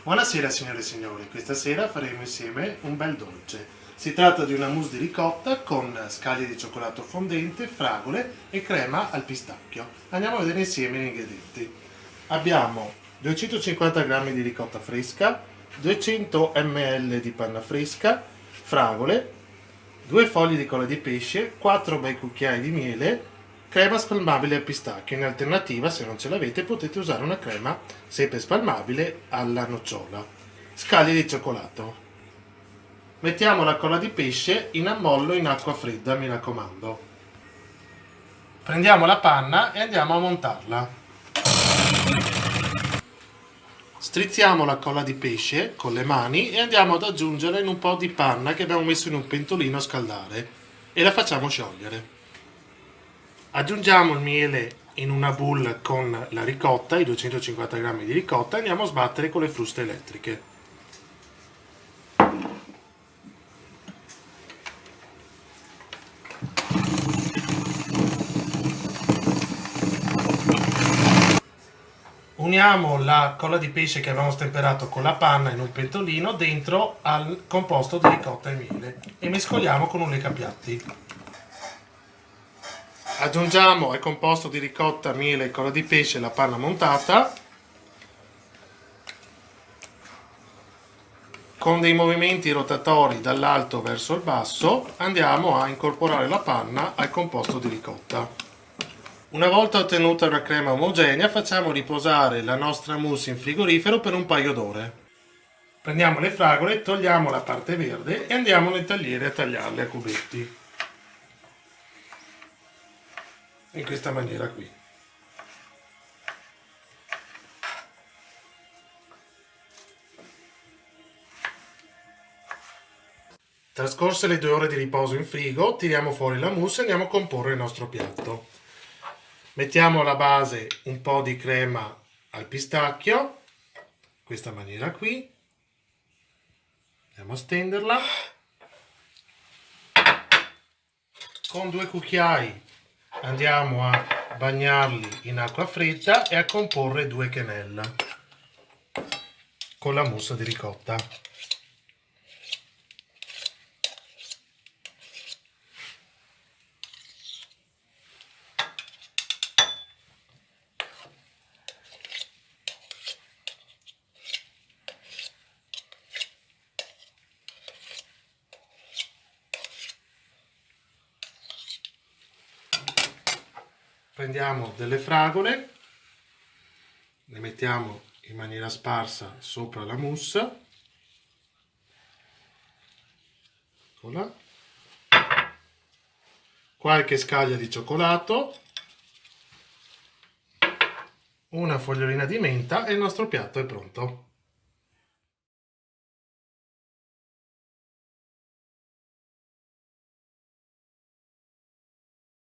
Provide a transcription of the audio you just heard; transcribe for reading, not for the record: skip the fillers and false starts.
Buonasera signore e signori, questa sera faremo insieme un bel dolce. Si tratta di una mousse di ricotta con scaglie di cioccolato fondente, fragole e crema al pistacchio. Andiamo a vedere insieme gli ingredienti. Abbiamo 250 g di ricotta fresca, 200 ml di panna fresca, fragole, 2 fogli di colla di pesce, 4 bei cucchiai di miele, crema spalmabile al pistacchio. In alternativa, se non ce l'avete, potete usare una crema sempre spalmabile alla nocciola. Scaglie di cioccolato. Mettiamo la colla di pesce in ammollo in acqua fredda, mi raccomando. Prendiamo la panna e andiamo a montarla. Strizziamo la colla di pesce con le mani e andiamo ad aggiungere in un po' di panna che abbiamo messo in un pentolino a scaldare e la facciamo sciogliere. Aggiungiamo il miele in una boule con la ricotta, i 250 g di ricotta, e andiamo a sbattere con le fruste elettriche. Uniamo la colla di pesce che abbiamo stemperato con la panna in un pentolino dentro al composto di ricotta e miele e mescoliamo con un leccapiatti. Aggiungiamo al composto di ricotta, miele e colla di pesce la panna montata. Con dei movimenti rotatori dall'alto verso il basso andiamo a incorporare la panna al composto di ricotta. Una volta ottenuta una crema omogenea, facciamo riposare la nostra mousse in frigorifero per un paio d'ore. Prendiamo le fragole, togliamo la parte verde e andiamo nel tagliere a tagliarle a cubetti. In questa maniera qui. Trascorse le 2 ore di riposo in frigo, tiriamo fuori la mousse e andiamo a comporre il nostro piatto. Mettiamo alla base un po' di crema al pistacchio, in questa maniera qui. Andiamo a stenderla. Con 2 cucchiai andiamo a bagnarli in acqua fredda e a comporre 2 quenelle con la mousse di ricotta. Prendiamo delle fragole, le mettiamo in maniera sparsa sopra la mousse, eccola. Qualche scaglia di cioccolato, una fogliolina di menta e il nostro piatto è pronto.